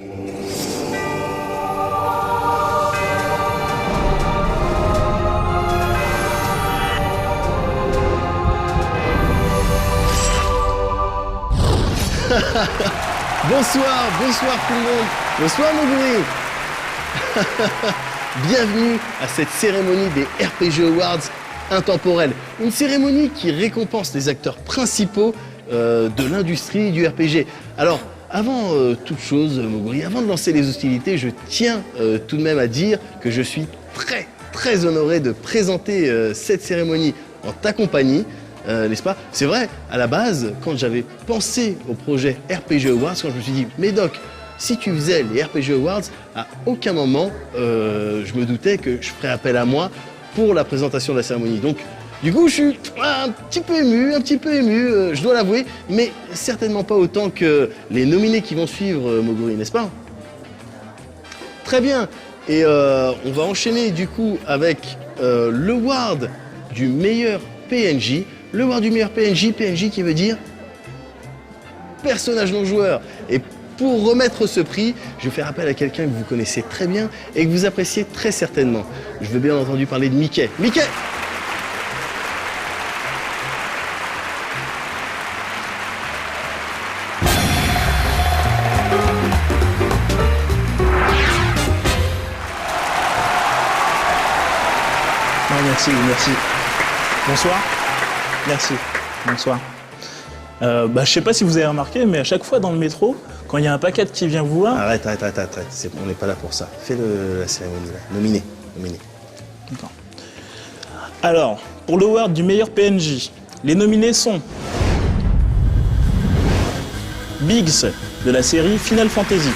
Bonsoir tout le monde. Bonsoir Moguri. Bienvenue à cette cérémonie des RPG Awards intemporels. Une cérémonie qui récompense les acteurs principaux de l'industrie du RPG. Alors, avant toute chose, Moguri, avant de lancer les hostilités, je tiens tout de même à dire que je suis très honoré de présenter cette cérémonie en ta compagnie. N'est-ce pas? C'est vrai, à la base, quand j'avais pensé au projet RPG Awards, quand je me suis dit, mais Doc, si tu faisais les RPG Awards, à aucun moment, je me doutais que je ferais appel à moi pour la présentation de la cérémonie. Donc, du coup, je suis un petit peu ému, je dois l'avouer, mais certainement pas autant que les nominés qui vont suivre, Moguri, n'est-ce pas? Très bien, et on va enchaîner du coup avec l'award du meilleur PNJ. Le award du meilleur PNJ qui veut dire personnage non joueur. Et pour remettre ce prix, je vais faire appel à quelqu'un que vous connaissez très bien et que vous appréciez très certainement. Je veux bien entendu parler de Mickey. Mickey! Non, merci. Bonsoir. Merci. Bonsoir. Je sais pas si vous avez remarqué, mais à chaque fois dans le métro, quand il y a un paquet qui vient vous voir... Arrête. On n'est pas là pour ça. Fais la cérémonie là. Nominé. D'accord. Alors, pour l'award du meilleur PNJ, les nominés sont... Biggs, de la série Final Fantasy.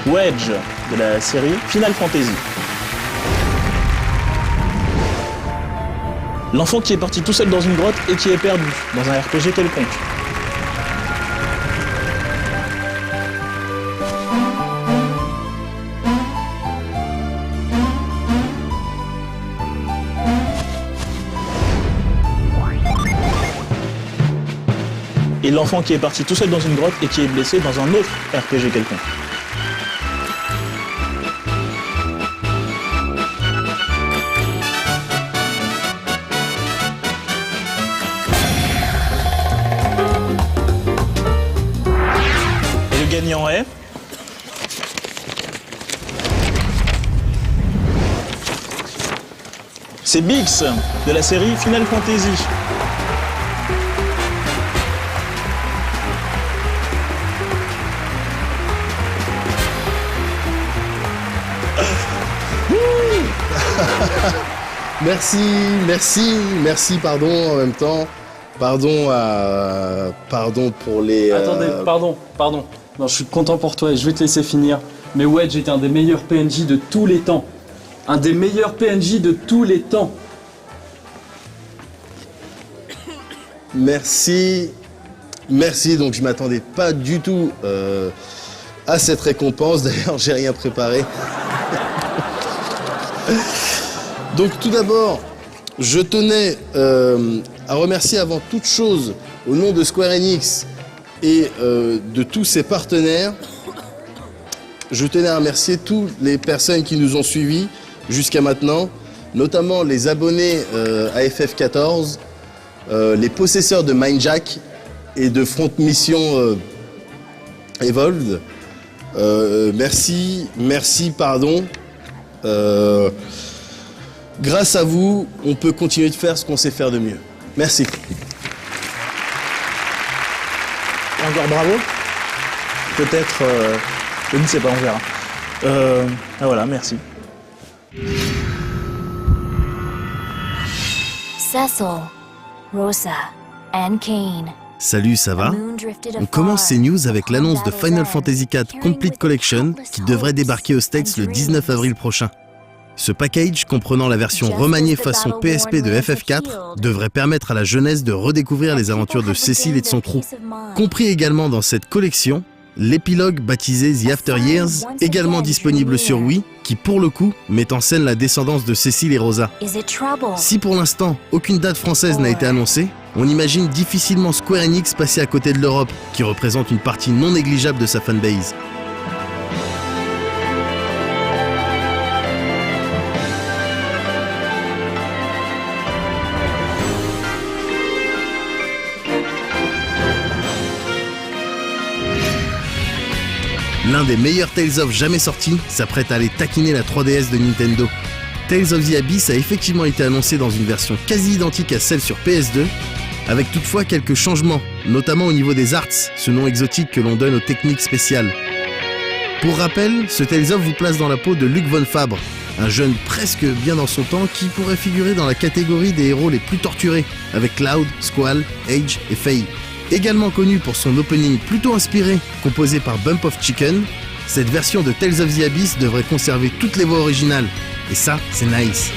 Wedge, de la série Final Fantasy. L'enfant qui est parti tout seul dans une grotte et qui est perdu dans un RPG quelconque. Et l'enfant qui est parti tout seul dans une grotte et qui est blessé dans un autre RPG quelconque. Gagnant est... C'est Biggs, de la série Final Fantasy. Merci, pardon en même temps. Pardon pour les... Attendez, pardon. Non, je suis content pour toi et je vais te laisser finir. Mais Wedge était un des meilleurs PNJ de tous les temps. Un des meilleurs PNJ de tous les temps. Merci, donc je m'attendais pas du tout à cette récompense. D'ailleurs, j'ai rien préparé. Donc tout d'abord, je tenais à remercier avant toute chose, au nom de Square Enix et de tous ses partenaires, je tenais à remercier toutes les personnes qui nous ont suivis jusqu'à maintenant, notamment les abonnés à FF14, les possesseurs de Mindjack et de Front Mission Evolved. Merci, pardon. Grâce à vous, on peut continuer de faire ce qu'on sait faire de mieux. Merci. Encore bravo. Peut-être... je ne sais pas, on verra. Voilà, merci. Cecil, Rosa, and Kane. Salut, ça va? On commence ces news avec l'annonce de Final Fantasy IV Complete Collection qui devrait débarquer aux States le 19 avril prochain. Ce package, comprenant la version remaniée façon PSP de FF4, devrait permettre à la jeunesse de redécouvrir les aventures de Cécile et de son crew. Compris également dans cette collection, l'épilogue baptisé The After Years, également disponible sur Wii, qui pour le coup met en scène la descendance de Cécile et Rosa. Is it trouble? Si pour l'instant aucune date française n'a été annoncée, on imagine difficilement Square Enix passer à côté de l'Europe, qui représente une partie non négligeable de sa fanbase. L'un des meilleurs Tales of jamais sortis s'apprête à aller taquiner la 3DS de Nintendo. Tales of the Abyss a effectivement été annoncé dans une version quasi identique à celle sur PS2, avec toutefois quelques changements, notamment au niveau des arts, ce nom exotique que l'on donne aux techniques spéciales. Pour rappel, ce Tales of vous place dans la peau de Luc Von Fabre, un jeune presque bien dans son temps qui pourrait figurer dans la catégorie des héros les plus torturés, avec Cloud, Squall, Age et Faye. Également connu pour son opening plutôt inspiré, composé par Bump of Chicken, cette version de Tales of the Abyss devrait conserver toutes les voix originales. Et ça, c'est nice.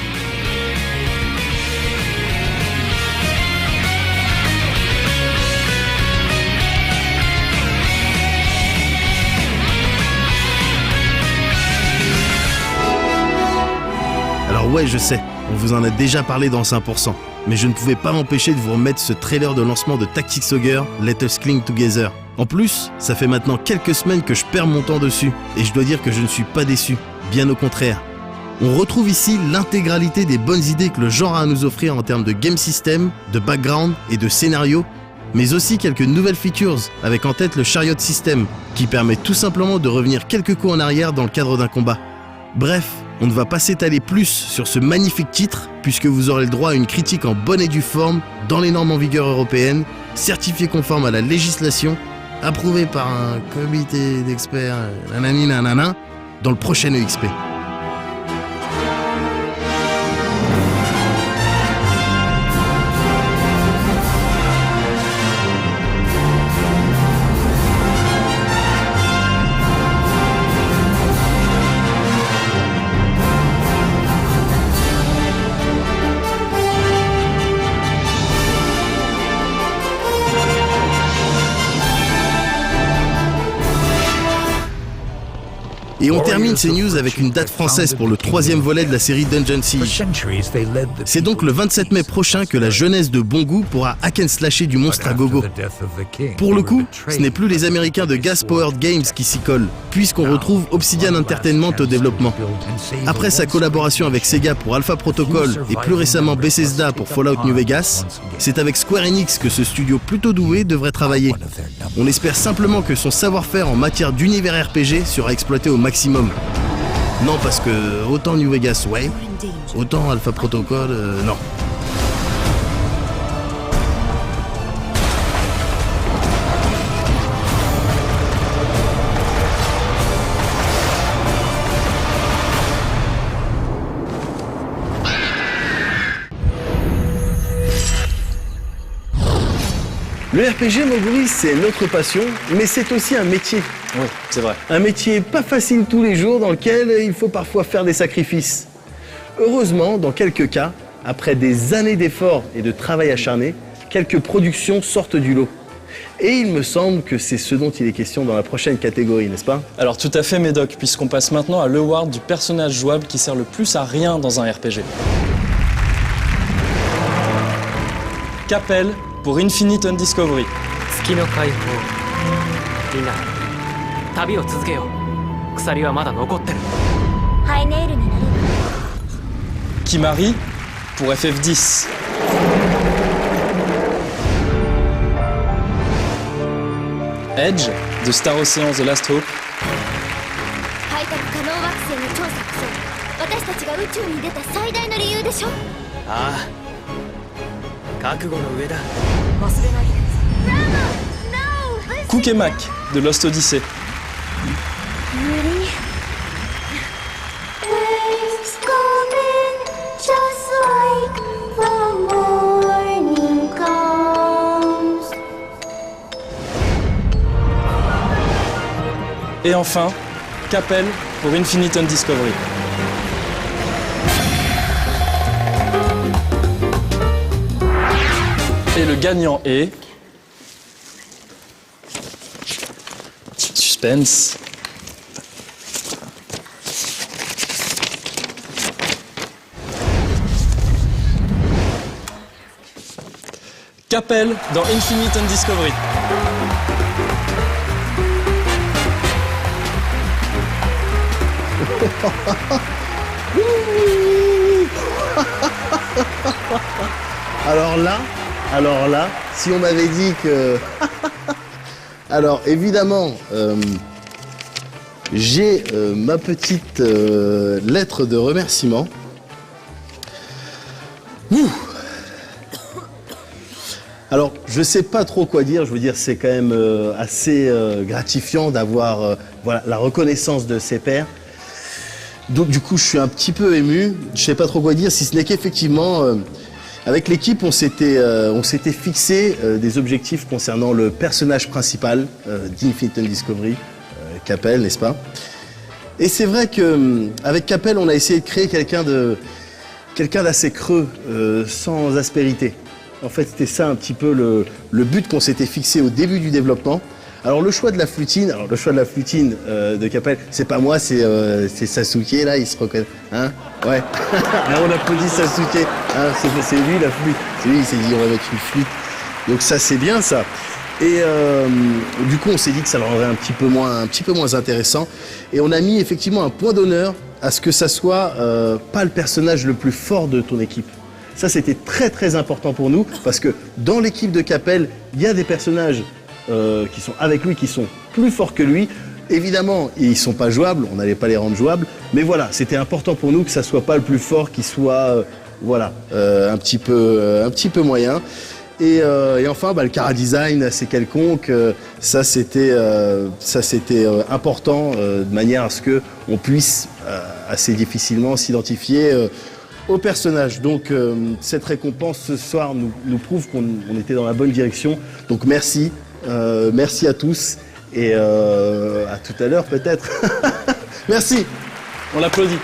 Alors ouais, je sais, on vous en a déjà parlé dans 5%. Mais je ne pouvais pas m'empêcher de vous remettre ce trailer de lancement de Tactics Ogre, Let Us Cling Together. En plus, ça fait maintenant quelques semaines que je perds mon temps dessus, et je dois dire que je ne suis pas déçu, bien au contraire. On retrouve ici l'intégralité des bonnes idées que le genre a à nous offrir en termes de game system, de background et de scénario, mais aussi quelques nouvelles features, avec en tête le Chariot System, qui permet tout simplement de revenir quelques coups en arrière dans le cadre d'un combat. Bref, on ne va pas s'étaler plus sur ce magnifique titre, puisque vous aurez le droit à une critique en bonne et due forme, dans les normes en vigueur européennes, certifié conforme à la législation, approuvé par un comité d'experts nanani nanana, dans le prochain EXP. Et on termine ces news avec une date française pour le 3e volet de la série Dungeon Siege. C'est donc le 27 mai prochain que la jeunesse de bon goût pourra hack and slasher du monstre à gogo. Pour le coup, ce n'est plus les Américains de Gas Powered Games qui s'y collent, puisqu'on retrouve Obsidian Entertainment au développement. Après sa collaboration avec Sega pour Alpha Protocol et plus récemment Bethesda pour Fallout New Vegas, c'est avec Square Enix que ce studio plutôt doué devrait travailler. On espère simplement que son savoir-faire en matière d'univers RPG sera exploité au maximum. Non, parce que autant New Vegas, ouais, autant Alpha Protocol, non. Le RPG, Moguri, c'est notre passion, mais c'est aussi un métier. Oui, c'est vrai. Un métier pas facile tous les jours, dans lequel il faut parfois faire des sacrifices. Heureusement, dans quelques cas, après des années d'efforts et de travail acharné, quelques productions sortent du lot. Et il me semble que c'est ce dont il est question dans la prochaine catégorie, n'est-ce pas? Alors tout à fait, Médoc, puisqu'on passe maintenant à l'award du personnage jouable qui sert le plus à rien dans un RPG. Capel pour Infinite Undiscovery. 月の解放みんな旅を続けよう鎖はまだ残ってるハイネイルになれる Kimari pour FF10. Edge de Star Ocean The Last Hope. 開拓可能惑星の調査こそ私たちが宇宙に出た最大の理由でしょ。ああ覚悟の上だ忘れないで。Kukemak de Lost Odyssey. Et enfin, Capel pour Infinite Undiscovery. Et le gagnant est... Suspense. Capel dans Infinite and Discovery. Alors là, si on m'avait dit que... Alors évidemment, j'ai ma petite lettre de remerciement. Ouh. Alors, je sais pas trop quoi dire. Je veux dire, c'est quand même assez gratifiant d'avoir voilà, la reconnaissance de ses pairs. Donc, du coup, je suis un petit peu ému. Je sais pas trop quoi dire, si ce n'est qu'effectivement, avec l'équipe, on s'était fixé des objectifs concernant le personnage principal d'Infinite and Discovery, Capel, n'est-ce pas? Et c'est vrai que avec Capel, on a essayé de créer quelqu'un d'assez creux, sans aspérité. En fait, c'était ça un petit peu le but qu'on s'était fixé au début du développement. Alors le choix de la flutine, de Capel, c'est pas moi, c'est Sasuke là, il se reconnaît, hein? Ouais. Alors on applaudit Sasuke, hein, c'est lui la flûte. C'est lui, il s'est dit on va mettre une flûte. Donc ça c'est bien ça. Et du coup on s'est dit que ça le rendrait un petit peu moins intéressant. Et on a mis effectivement un point d'honneur à ce que ça soit pas le personnage le plus fort de ton équipe. Ça, c'était très très important pour nous, parce que dans l'équipe de Capel, il y a des personnages qui sont avec lui, qui sont plus forts que lui. Évidemment, ils ne sont pas jouables, on n'allait pas les rendre jouables, mais voilà, c'était important pour nous que ça ne soit pas le plus fort, qu'il soit un petit peu moyen. Et enfin, le chara-design assez quelconque, ça c'était important, de manière à ce qu'on puisse assez difficilement s'identifier au personnage. Donc cette récompense ce soir nous prouve qu'on était dans la bonne direction. Donc merci à tous et à tout à l'heure peut-être. Merci. On l'applaudit.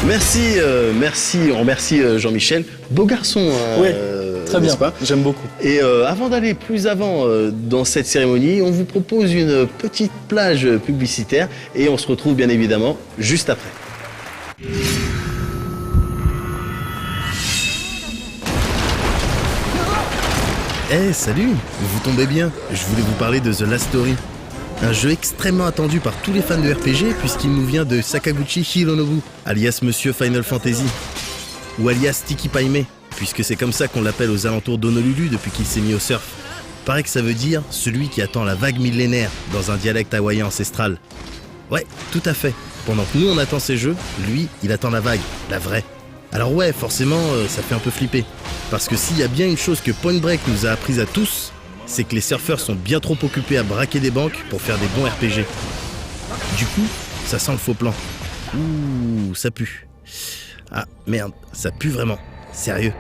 On remercie Jean-Michel. Beau garçon, oui, très bien, pas j'aime beaucoup. Et avant d'aller plus avant dans cette cérémonie, on vous propose une petite plage publicitaire et on se retrouve bien évidemment juste après. Eh, salut! Vous tombez bien, je voulais vous parler de The Last Story. Un jeu extrêmement attendu par tous les fans de RPG puisqu'il nous vient de Sakaguchi Hironobu, alias Monsieur Final Fantasy, ou alias Tiki Paime, puisque c'est comme ça qu'on l'appelle aux alentours d'Honolulu depuis qu'il s'est mis au surf. Paraît que ça veut dire celui qui attend la vague millénaire dans un dialecte hawaïen ancestral. Ouais, tout à fait. Pendant que nous on attend ces jeux, lui, il attend la vague, la vraie. Alors ouais, forcément, ça fait un peu flipper. Parce que s'il y a bien une chose que Point Break nous a appris à tous, c'est que les surfeurs sont bien trop occupés à braquer des banques pour faire des bons RPG. Du coup, ça sent le faux plan. Ouh, ça pue. Ah, merde, ça pue vraiment. Sérieux.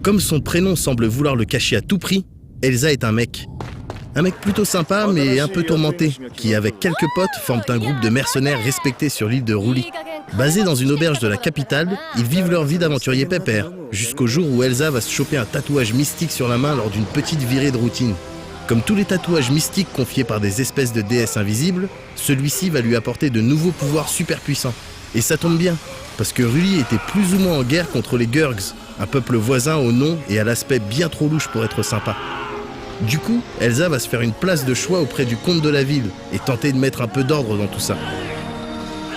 Comme son prénom semble vouloir le cacher à tout prix, Elsa est un mec. Un mec plutôt sympa mais un peu tourmenté, qui avec quelques potes forment un groupe de mercenaires respectés sur l'île de Ruli. Basés dans une auberge de la capitale, ils vivent leur vie d'aventurier pépère, jusqu'au jour où Elsa va se choper un tatouage mystique sur la main lors d'une petite virée de routine. Comme tous les tatouages mystiques confiés par des espèces de déesses invisibles, celui-ci va lui apporter de nouveaux pouvoirs super puissants. Et ça tombe bien, parce que Ruli était plus ou moins en guerre contre les Gurgs, un peuple voisin au nom et à l'aspect bien trop louche pour être sympa. Du coup, Elsa va se faire une place de choix auprès du comte de la ville et tenter de mettre un peu d'ordre dans tout ça.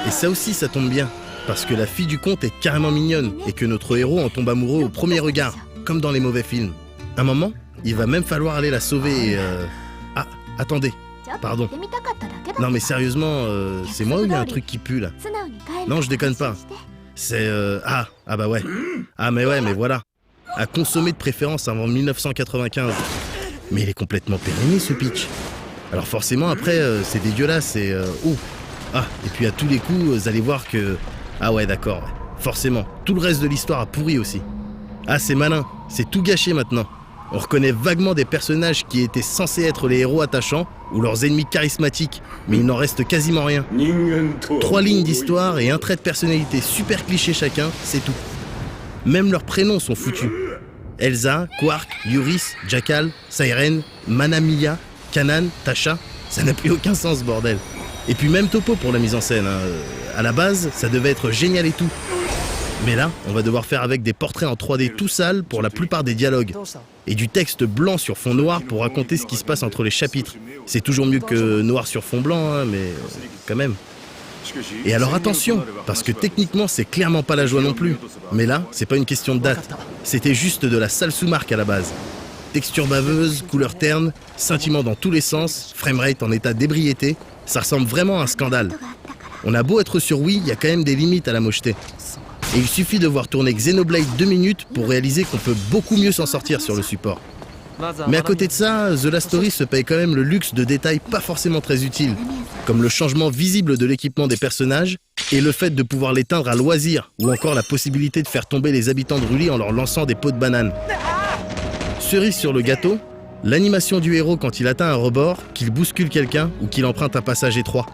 Et ça aussi, ça tombe bien, parce que la fille du comte est carrément mignonne et que notre héros en tombe amoureux au premier regard, comme dans les mauvais films. Un moment, il va même falloir aller la sauver et... Ah, attendez, pardon. Non mais sérieusement, c'est moi ou il y a un truc qui pue là? Non, je déconne pas. C'est... Ah bah ouais. Ah mais ouais, mais voilà. À consommer de préférence avant 1995. Mais il est complètement périmé ce pitch. Alors forcément après c'est dégueulasse et ah, et puis à tous les coups vous allez voir que... Ah ouais d'accord, ouais. Forcément, tout le reste de l'histoire a pourri aussi. Ah c'est malin, c'est tout gâché maintenant. On reconnaît vaguement des personnages qui étaient censés être les héros attachants ou leurs ennemis charismatiques, mais il n'en reste quasiment rien. 3 lignes d'histoire et un trait de personnalité super cliché chacun, c'est tout. Même leurs prénoms sont foutus. Elsa, Quark, Yuris, Jackal, Siren, Manamiya, Kanan, Tasha, ça n'a plus aucun sens, bordel. Et puis même topo pour la mise en scène, hein. À la base, ça devait être génial et tout. Mais là, on va devoir faire avec des portraits en 3D tout sales pour la plupart des dialogues. Et du texte blanc sur fond noir pour raconter ce qui se passe entre les chapitres. C'est toujours mieux que noir sur fond blanc, hein, mais quand même. Et alors attention, parce que techniquement c'est clairement pas la joie non plus. Mais là, c'est pas une question de date. C'était juste de la sale sous-marque à la base. Texture baveuse, couleur terne, scintillement dans tous les sens, framerate en état d'ébriété, ça ressemble vraiment à un scandale. On a beau être sur Wii, il y a quand même des limites à la mocheté. Et il suffit de voir tourner Xenoblade 2 minutes pour réaliser qu'on peut beaucoup mieux s'en sortir sur le support. Mais à côté de ça, The Last Story se paye quand même le luxe de détails pas forcément très utiles, comme le changement visible de l'équipement des personnages et le fait de pouvoir l'éteindre à loisir, ou encore la possibilité de faire tomber les habitants de Ruli en leur lançant des pots de banane. Cerise sur le gâteau, l'animation du héros quand il atteint un rebord, qu'il bouscule quelqu'un ou qu'il emprunte un passage étroit.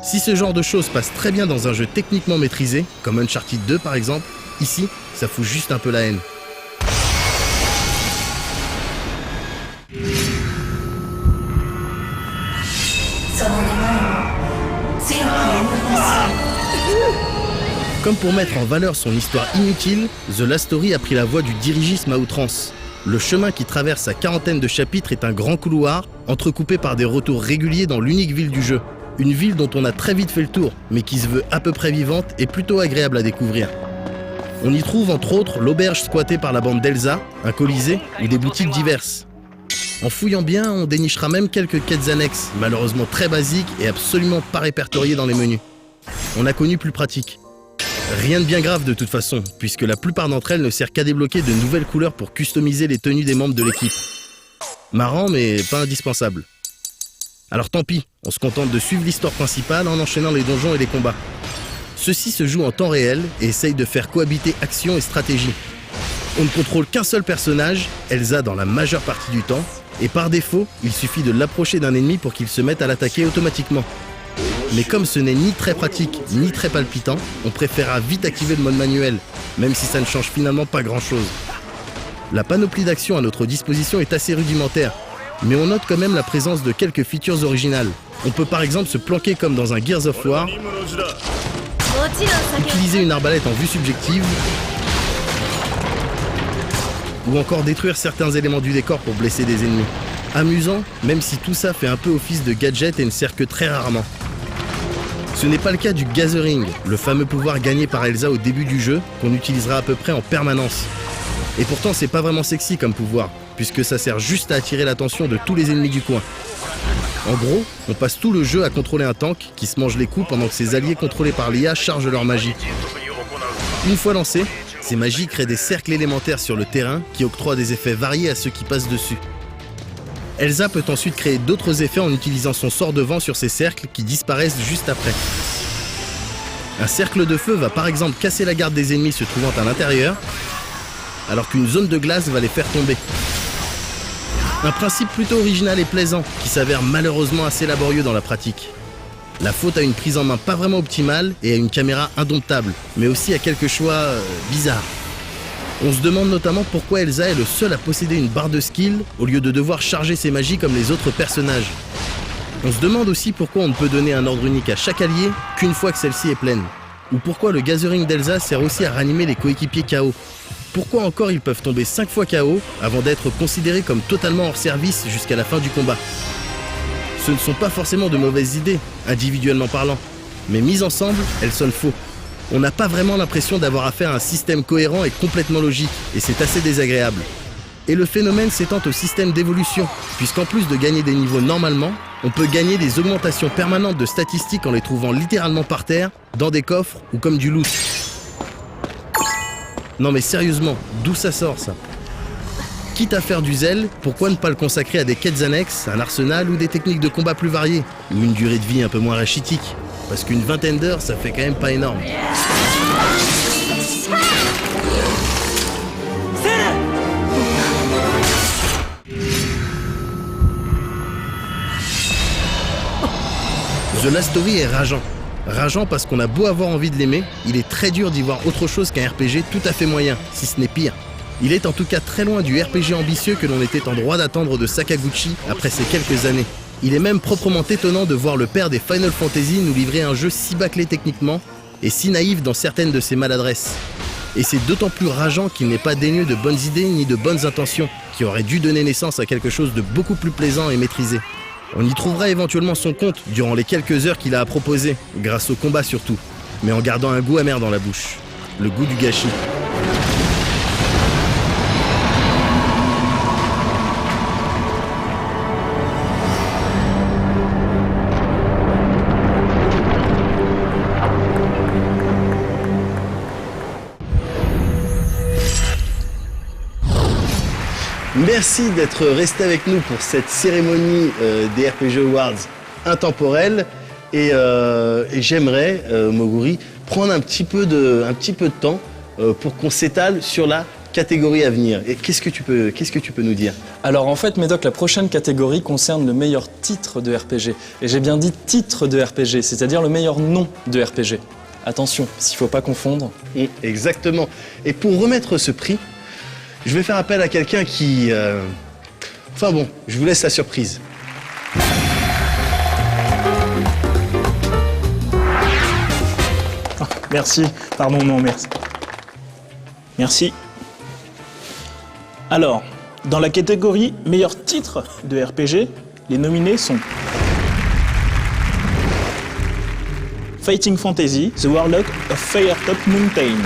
Si ce genre de choses passe très bien dans un jeu techniquement maîtrisé, comme Uncharted 2 par exemple, ici, ça fout juste un peu la haine. Comme pour mettre en valeur son histoire inutile, The Last Story a pris la voie du dirigisme à outrance. Le chemin qui traverse sa 40aine de chapitres est un grand couloir, entrecoupé par des retours réguliers dans l'unique ville du jeu. Une ville dont on a très vite fait le tour, mais qui se veut à peu près vivante et plutôt agréable à découvrir. On y trouve entre autres l'auberge squattée par la bande d'Elsa, un colisée ou des boutiques diverses. En fouillant bien, on dénichera même quelques quêtes annexes, malheureusement très basiques et absolument pas répertoriées dans les menus. On a connu plus pratique. Rien de bien grave de toute façon, puisque la plupart d'entre elles ne servent qu'à débloquer de nouvelles couleurs pour customiser les tenues des membres de l'équipe. Marrant, mais pas indispensable. Alors tant pis, on se contente de suivre l'histoire principale en enchaînant les donjons et les combats. Ceux-ci se jouent en temps réel et essayent de faire cohabiter action et stratégie. On ne contrôle qu'un seul personnage, Elsa dans la majeure partie du temps, et par défaut, il suffit de l'approcher d'un ennemi pour qu'il se mette à l'attaquer automatiquement. Mais comme ce n'est ni très pratique, ni très palpitant, on préférera vite activer le mode manuel, même si ça ne change finalement pas grand-chose. La panoplie d'actions à notre disposition est assez rudimentaire, mais on note quand même la présence de quelques features originales. On peut par exemple se planquer comme dans un Gears of War, utiliser une arbalète en vue subjective, ou encore détruire certains éléments du décor pour blesser des ennemis. Amusant, même si tout ça fait un peu office de gadget et ne sert que très rarement. Ce n'est pas le cas du Gathering, le fameux pouvoir gagné par Elsa au début du jeu, qu'on utilisera à peu près en permanence. Et pourtant c'est pas vraiment sexy comme pouvoir, puisque ça sert juste à attirer l'attention de tous les ennemis du coin. En gros, on passe tout le jeu à contrôler un tank qui se mange les coups pendant que ses alliés contrôlés par l'IA chargent leur magie. Une fois lancés, ces magies créent des cercles élémentaires sur le terrain qui octroient des effets variés à ceux qui passent dessus. Elsa peut ensuite créer d'autres effets en utilisant son sort de vent sur ces cercles qui disparaissent juste après. Un cercle de feu va par exemple casser la garde des ennemis se trouvant à l'intérieur, alors qu'une zone de glace va les faire tomber. Un principe plutôt original et plaisant, qui s'avère malheureusement assez laborieux dans la pratique. La faute à une prise en main pas vraiment optimale et à une caméra indomptable, mais aussi à quelques choix bizarres. On se demande notamment pourquoi Elsa est le seul à posséder une barre de skill au lieu de devoir charger ses magies comme les autres personnages. On se demande aussi pourquoi on ne peut donner un ordre unique à chaque allié qu'une fois que celle-ci est pleine. Ou pourquoi le Gathering d'Elsa sert aussi à ranimer les coéquipiers KO. Pourquoi encore ils peuvent tomber 5 fois KO avant d'être considérés comme totalement hors service jusqu'à la fin du combat. Ce ne sont pas forcément de mauvaises idées, individuellement parlant, mais mises ensemble, elles sonnent faux. On n'a pas vraiment l'impression d'avoir affaire à un système cohérent et complètement logique, et c'est assez désagréable. Et le phénomène s'étend au système d'évolution, puisqu'en plus de gagner des niveaux normalement, on peut gagner des augmentations permanentes de statistiques en les trouvant littéralement par terre, dans des coffres ou comme du loot. Non mais sérieusement, d'où ça sort ça? Quitte à faire du zèle, pourquoi ne pas le consacrer à des quêtes annexes, un arsenal ou des techniques de combat plus variées, ou une durée de vie un peu moins rachitique? Parce qu'une vingtaine d'heures, ça fait quand même pas énorme. The Last Story est rageant. Rageant parce qu'on a beau avoir envie de l'aimer, il est très dur d'y voir autre chose qu'un RPG tout à fait moyen, si ce n'est pire. Il est en tout cas très loin du RPG ambitieux que l'on était en droit d'attendre de Sakaguchi après ces quelques années. Il est même proprement étonnant de voir le père des Final Fantasy nous livrer un jeu si bâclé techniquement et si naïf dans certaines de ses maladresses. Et c'est d'autant plus rageant qu'il n'est pas dénué de bonnes idées ni de bonnes intentions, qui auraient dû donner naissance à quelque chose de beaucoup plus plaisant et maîtrisé. On y trouvera éventuellement son compte durant les quelques heures qu'il a à proposer, grâce au combat surtout, mais en gardant un goût amer dans la bouche, le goût du gâchis. Merci d'être resté avec nous pour cette cérémonie des RPG Awards intemporels. Et j'aimerais, Moguri, prendre un petit peu de temps pour qu'on s'étale sur la catégorie à venir. Et qu'est-ce que tu peux nous dire? Alors en fait, Médoc, la prochaine catégorie concerne le meilleur titre de RPG. Et j'ai bien dit titre de RPG, c'est-à-dire le meilleur nom de RPG. Attention, s'il ne faut pas confondre. Exactement. Et pour remettre ce prix, je vais faire appel à quelqu'un qui... Enfin bon, je vous laisse la surprise. Ah, merci. Pardon, non, merci. Merci. Alors, dans la catégorie meilleur titre de RPG, les nominés sont Fighting Fantasy, The Warlock of Firetop Mountain.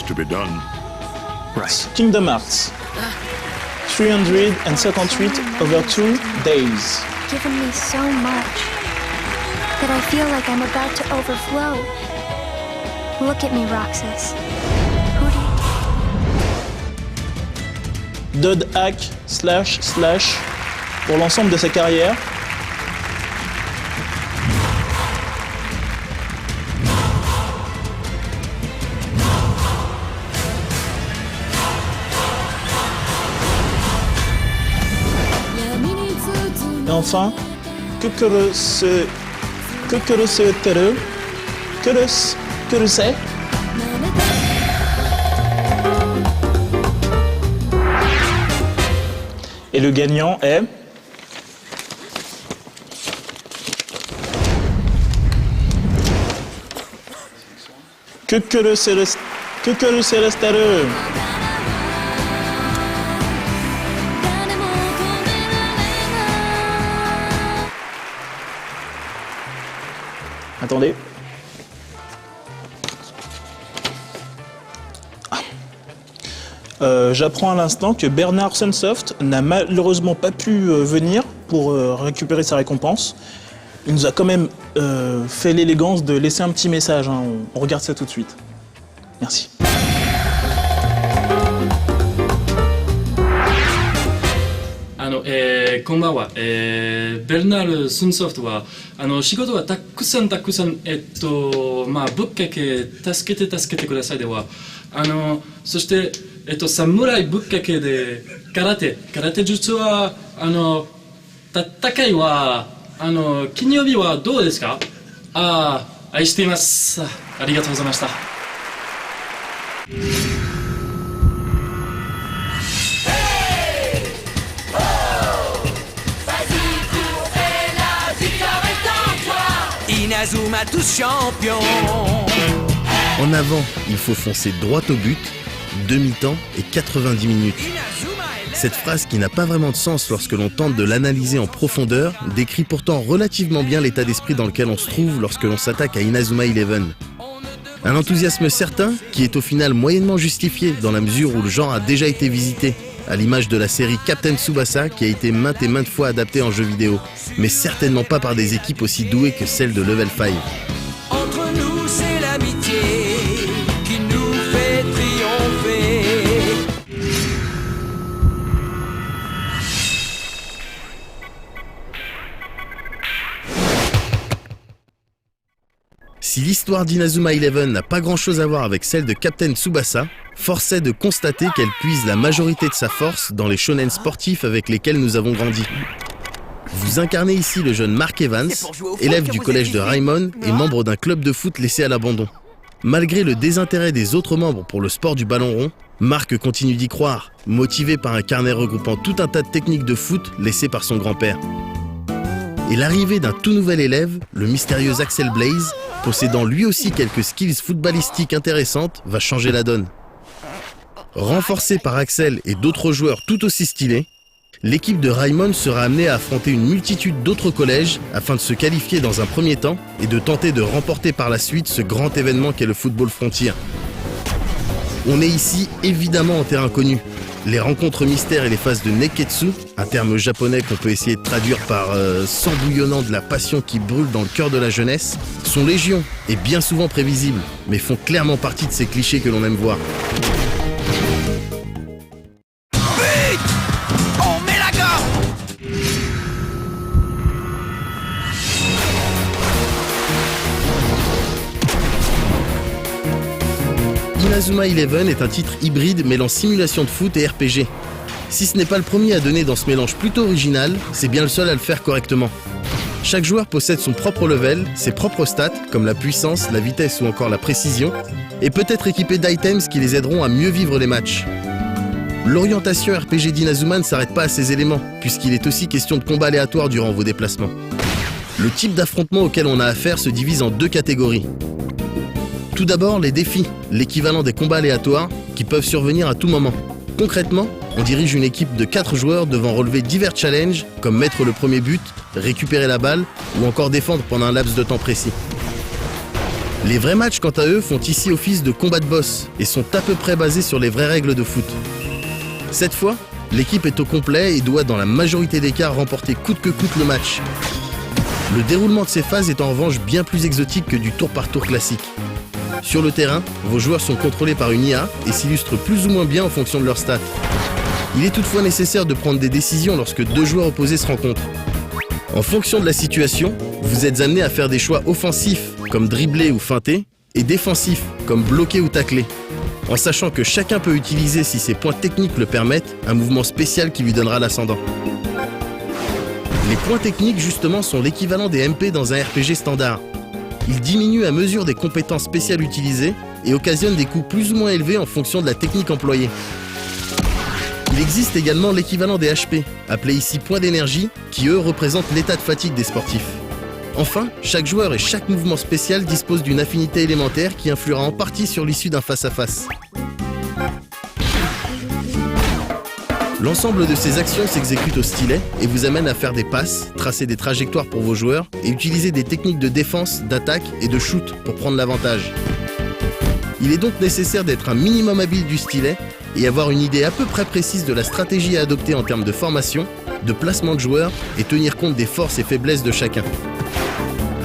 To be done. Right. Kingdom Hearts. 358 over 2 days. Given me so much that I feel like I'm about to overflow. Look at me, Roxas. Who do you... Dodd Hack / pour l'ensemble de sa carrière. Et enfin, Kurose. Et le gagnant est... Kurose. Attendez. J'apprends à l'instant que Bernard Sunsoft n'a malheureusement pas pu venir pour récupérer sa récompense. Il nous a quand même fait l'élégance de laisser un petit message. Hein. On regarde ça tout de suite. Merci. こんばんは、ベルナール・スンソフトは仕事はたくさんぶっかけ助けてくださいではそして侍ぶっかけで空手術は戦いは金曜日はどうですか？愛しています。ありがとうございました。Inazuma tous champions. En avant, il faut foncer droit au but, demi-temps et 90 minutes. Cette phrase qui n'a pas vraiment de sens lorsque l'on tente de l'analyser en profondeur décrit pourtant relativement bien l'état d'esprit dans lequel on se trouve lorsque l'on s'attaque à Inazuma Eleven. Un enthousiasme certain qui est au final moyennement justifié dans la mesure où le genre a déjà été visité, à l'image de la série Captain Tsubasa qui a été maintes et maintes fois adaptée en jeu vidéo, mais certainement pas par des équipes aussi douées que celles de Level 5. Entre nous, c'est l'amitié qui nous fait triompher. Si l'histoire d'Inazuma Eleven n'a pas grand-chose à voir avec celle de Captain Tsubasa, force est de constater qu'elle puise la majorité de sa force dans les shonen sportifs avec lesquels nous avons grandi. Vous incarnez ici le jeune Mark Evans, élève du collège de Raimon et membre d'un club de foot laissé à l'abandon. Malgré le désintérêt des autres membres pour le sport du ballon rond, Mark continue d'y croire, motivé par un carnet regroupant tout un tas de techniques de foot laissées par son grand-père. Et l'arrivée d'un tout nouvel élève, le mystérieux Axel Blaze, possédant lui aussi quelques skills footballistiques intéressantes, va changer la donne. Renforcé par Axel et d'autres joueurs tout aussi stylés, l'équipe de Raimon sera amenée à affronter une multitude d'autres collèges afin de se qualifier dans un premier temps et de tenter de remporter par la suite ce grand événement qu'est le football frontier. On est ici évidemment en terrain connu. Les rencontres mystères et les phases de Neketsu, un terme japonais qu'on peut essayer de traduire par sang bouillonnant de la passion qui brûle dans le cœur de la jeunesse, sont légion et bien souvent prévisibles, mais font clairement partie de ces clichés que l'on aime voir. Inazuma Eleven est un titre hybride mêlant simulation de foot et RPG. Si ce n'est pas le premier à donner dans ce mélange plutôt original, c'est bien le seul à le faire correctement. Chaque joueur possède son propre level, ses propres stats, comme la puissance, la vitesse ou encore la précision, et peut être équipé d'items qui les aideront à mieux vivre les matchs. L'orientation RPG d'Inazuma ne s'arrête pas à ces éléments, puisqu'il est aussi question de combat aléatoire durant vos déplacements. Le type d'affrontement auquel on a affaire se divise en deux catégories. Tout d'abord, les défis, l'équivalent des combats aléatoires, qui peuvent survenir à tout moment. Concrètement, on dirige une équipe de 4 joueurs devant relever divers challenges, comme mettre le premier but, récupérer la balle, ou encore défendre pendant un laps de temps précis. Les vrais matchs, quant à eux, font ici office de combat de boss, et sont à peu près basés sur les vraies règles de foot. Cette fois, l'équipe est au complet et doit, dans la majorité des cas, remporter coûte que coûte le match. Le déroulement de ces phases est en revanche bien plus exotique que du tour par tour classique. Sur le terrain, vos joueurs sont contrôlés par une IA et s'illustrent plus ou moins bien en fonction de leurs stats. Il est toutefois nécessaire de prendre des décisions lorsque deux joueurs opposés se rencontrent. En fonction de la situation, vous êtes amené à faire des choix offensifs, comme dribbler ou feinter, et défensifs, comme bloquer ou tacler, en sachant que chacun peut utiliser, si ses points techniques le permettent, un mouvement spécial qui lui donnera l'ascendant. Les points techniques, justement, sont l'équivalent des MP dans un RPG standard. Ils diminuent à mesure des compétences spéciales utilisées et occasionnent des coûts plus ou moins élevés en fonction de la technique employée. Il existe également l'équivalent des HP, appelés ici points d'énergie, qui eux représentent l'état de fatigue des sportifs. Enfin, chaque joueur et chaque mouvement spécial dispose d'une affinité élémentaire qui influera en partie sur l'issue d'un face-à-face. L'ensemble de ces actions s'exécute au stylet et vous amène à faire des passes, tracer des trajectoires pour vos joueurs et utiliser des techniques de défense, d'attaque et de shoot pour prendre l'avantage. Il est donc nécessaire d'être un minimum habile du stylet et avoir une idée à peu près précise de la stratégie à adopter en termes de formation, de placement de joueurs et tenir compte des forces et faiblesses de chacun.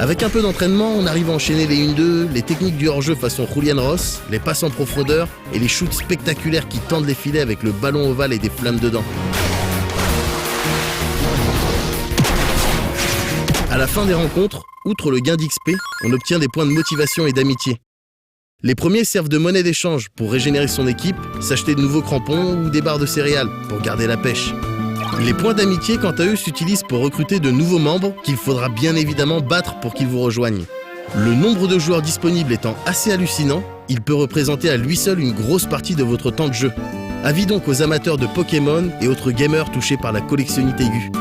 Avec un peu d'entraînement, on arrive à enchaîner les 1-2, les techniques du hors-jeu façon Julian Ross, les passes en profondeur et les shoots spectaculaires qui tendent les filets avec le ballon ovale et des flammes dedans. À la fin des rencontres, outre le gain d'XP, on obtient des points de motivation et d'amitié. Les premiers servent de monnaie d'échange pour régénérer son équipe, s'acheter de nouveaux crampons ou des barres de céréales pour garder la pêche. Les points d'amitié, quant à eux, s'utilisent pour recruter de nouveaux membres qu'il faudra bien évidemment battre pour qu'ils vous rejoignent. Le nombre de joueurs disponibles étant assez hallucinant, il peut représenter à lui seul une grosse partie de votre temps de jeu. Avis donc aux amateurs de Pokémon et autres gamers touchés par la collectionnite aiguë.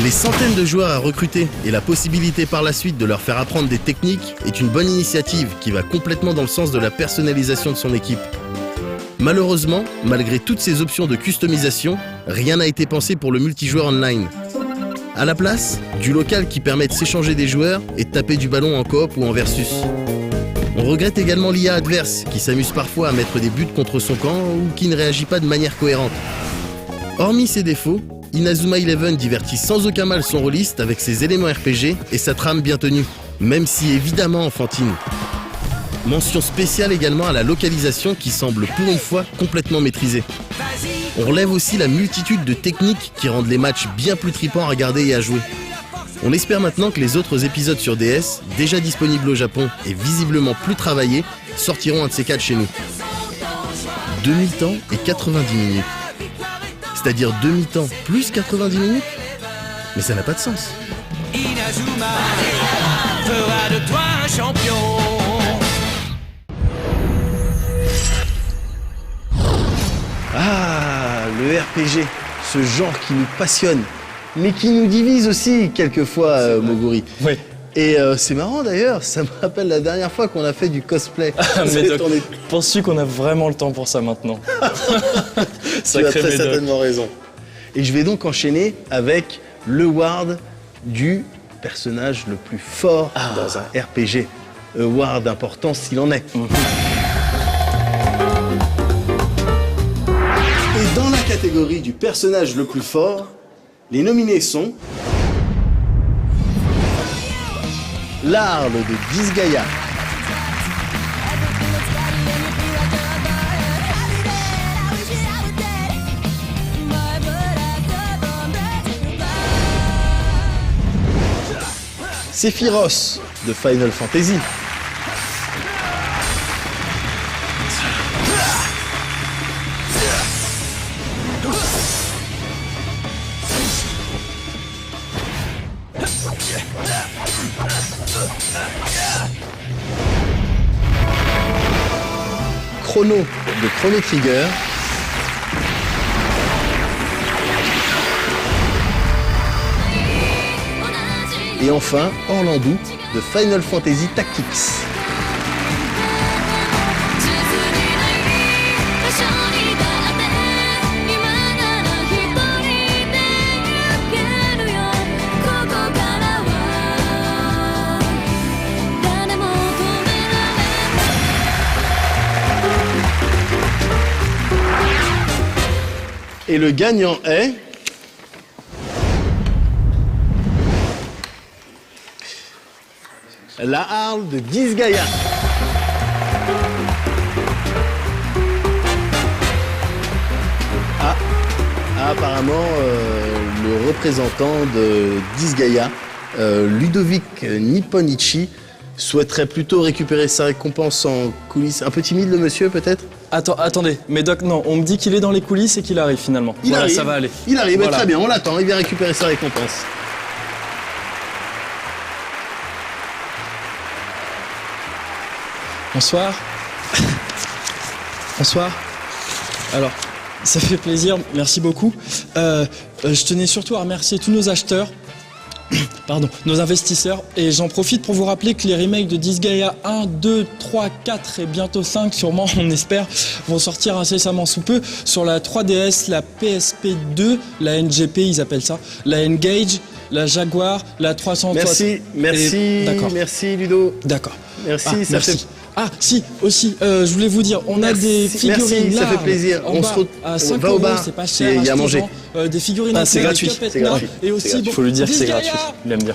Les centaines de joueurs à recruter et la possibilité par la suite de leur faire apprendre des techniques est une bonne initiative qui va complètement dans le sens de la personnalisation de son équipe. Malheureusement, malgré toutes ces options de customisation, rien n'a été pensé pour le multijoueur online. À la place, du local qui permet de s'échanger des joueurs et de taper du ballon en coop ou en versus. On regrette également l'IA adverse qui s'amuse parfois à mettre des buts contre son camp ou qui ne réagit pas de manière cohérente. Hormis ces défauts, Inazuma Eleven divertit sans aucun mal son rôliste avec ses éléments RPG et sa trame bien tenue, même si évidemment enfantine. Mention spéciale également à la localisation qui semble pour une fois complètement maîtrisée. Vas-y, On relève aussi la multitude de techniques qui rendent les matchs bien plus tripants à regarder et à jouer. On espère maintenant que les autres épisodes sur DS, déjà disponibles au Japon et visiblement plus travaillés, sortiront un de ces quatre chez nous. 2000 temps et 90 minutes. C'est-à-dire demi-temps plus 90 minutes? Mais ça n'a pas de sens. Inazuma fera de toi un champion. Ah, le RPG, ce genre qui nous passionne, mais qui nous divise aussi quelquefois, Moguri. Oui. Et c'est marrant d'ailleurs, ça me rappelle la dernière fois qu'on a fait du cosplay. Mais Doc, penses-tu qu'on a vraiment le temps pour ça maintenant? Tu as très certainement raison. Et je vais donc enchaîner avec le Ward du personnage le plus fort dans un RPG. Ward important s'il en est. Et dans la catégorie du personnage le plus fort, les nominés sont Larl de Disgaea, Sephiroth de Final Fantasy, Chrono de Chrono Trigger, et enfin Orlando de Final Fantasy Tactics. Et le gagnant est... la Harle de Disgaea. Apparemment, le représentant de Disgaea, Ludovic Nipponichi, souhaiterait plutôt récupérer sa récompense en coulisses. Un peu timide le monsieur peut-être? Attendez, mais Doc, non, on me dit qu'il est dans les coulisses et qu'il arrive finalement. Il arrive, ça va aller. Il arrive, Voilà. Très bien, on l'attend, il vient récupérer sa récompense. Bonsoir. Bonsoir. Alors, ça fait plaisir, merci beaucoup. Je tenais surtout à remercier tous nos acheteurs, pardon, nos investisseurs, et j'en profite pour vous rappeler que les remakes de Disgaea 1, 2, 3, 4 et bientôt 5, sûrement, on espère, vont sortir incessamment sous peu sur la 3DS, la PSP2, la NGP, ils appellent ça, la N-Gage, la Jaguar, la 360... Merci, D'accord. merci Ludo. D'accord. Merci, ça merci. fait... Ah si, aussi, je voulais vous dire, on a des figurines merci, ça fait larges plaisir. en On bas, se retrouve, à 5 va au euros, bar, c'est pas cher, il y a à manger. des figurines Ah, c'est avec gratuit, Cuphead c'est nain, gratuit, et aussi, gratuit. bon, faut lui dire que c'est Disgaea. gratuit, il aime bien.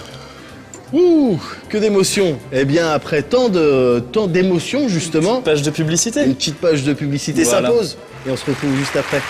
Ouh, que d'émotions. Eh bien, après tant d'émotions, justement, Page de publicité. une petite page de publicité Voilà. s'impose. Et on se retrouve juste après.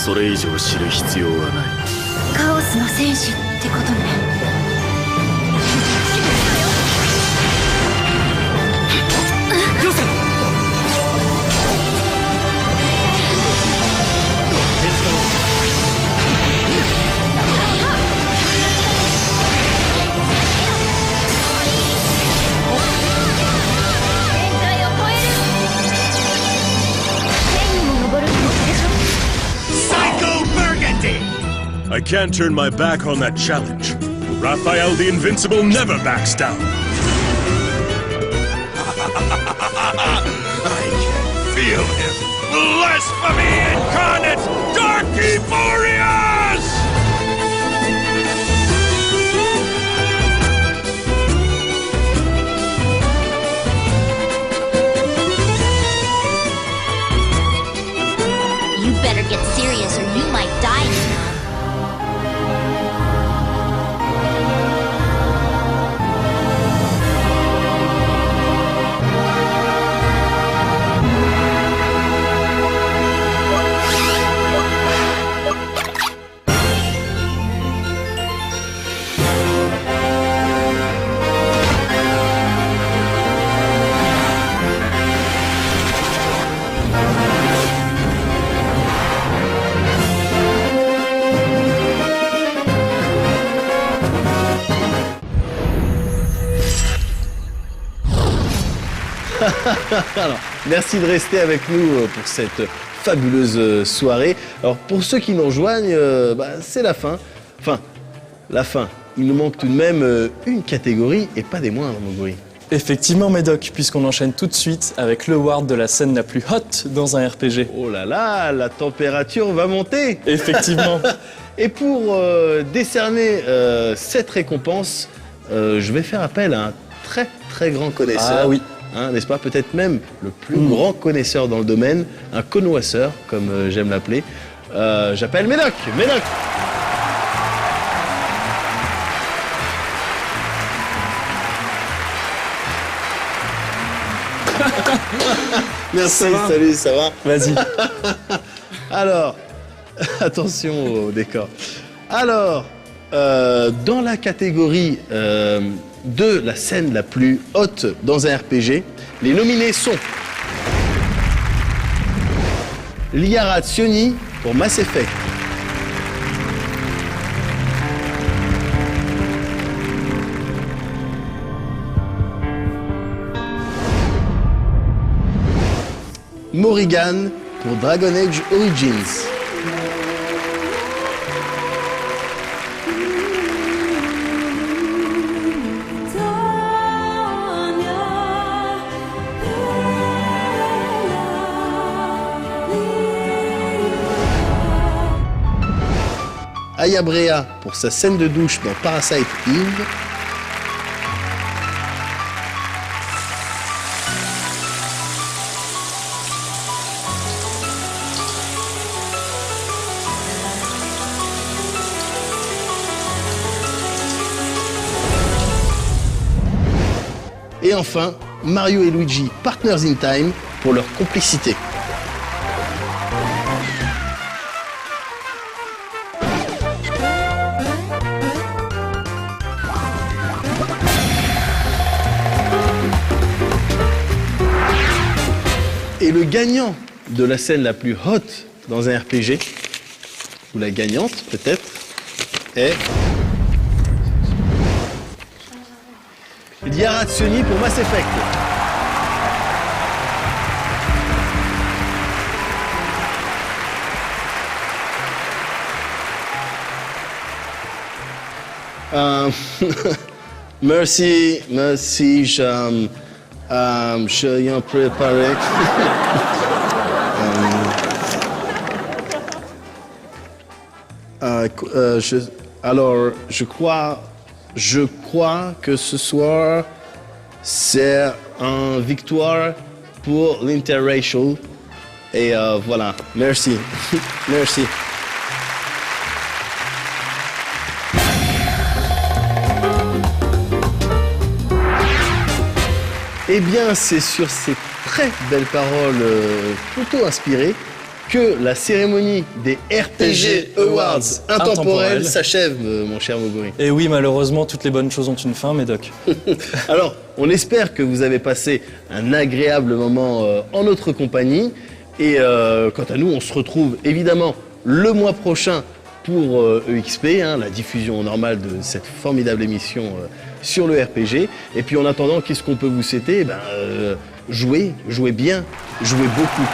それ以上知る必要はない。カオスの戦士ってことね。I can't turn my back on that challenge. Raphael the Invincible never backs down. I can feel him. Blasphemy incarnate, Darky Boreas! You better get serious or you might die now. Alors, merci de rester avec nous pour cette fabuleuse soirée. Alors, pour ceux qui nous rejoignent, c'est la fin. Enfin, la fin. Il nous manque tout de même une catégorie et pas des moindres, Moguri. Effectivement, Médoc, puisqu'on enchaîne tout de suite avec le award de la scène la plus hot dans un RPG. Oh là là, la température va monter. Effectivement. Et pour décerner cette récompense, je vais faire appel à un très très grand connaisseur. Ah oui. Hein, n'est-ce pas? Peut-être même le plus grand connaisseur dans le domaine, un connoisseur, comme j'aime l'appeler. J'appelle Médoc. Médoc. Merci, salut, ça va? Vas-y. Alors, attention au décor. Alors, dans la catégorie de la scène la plus haute dans un RPG, les nominés sont Liara Tzioni pour Mass Effect, Morrigan pour Dragon Age Origins, Aya Brea pour sa scène de douche dans Parasite Eve, et enfin Mario et Luigi Partners in Time pour leur complicité. Et le gagnant de la scène la plus haute dans un RPG, ou la gagnante peut-être, est Liara Tzioni pour Mass Effect. Merci, je viens préparer. Alors, je crois que ce soir, c'est une victoire pour l'interracial. Et voilà, merci. Merci. Eh bien, c'est sur ces très belles paroles plutôt inspirées que la cérémonie des RPG Awards intemporels Intemporels. s'achève, mon cher Moguri. Et oui, malheureusement, toutes les bonnes choses ont une fin, Médoc. Alors, on espère que vous avez passé un agréable moment en notre compagnie. Et quant à nous, on se retrouve évidemment le mois prochain pour EXP, la diffusion normale de cette formidable émission sur le RPG. Et puis en attendant, qu'est-ce qu'on peut vous souhaiter? Jouez bien, jouez beaucoup.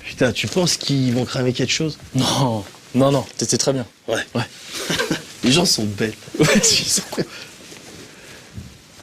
Putain, tu penses qu'ils vont cramer quelque chose? Non, t'étais très bien. Ouais. Les gens sont bêtes. Ouais, ils sont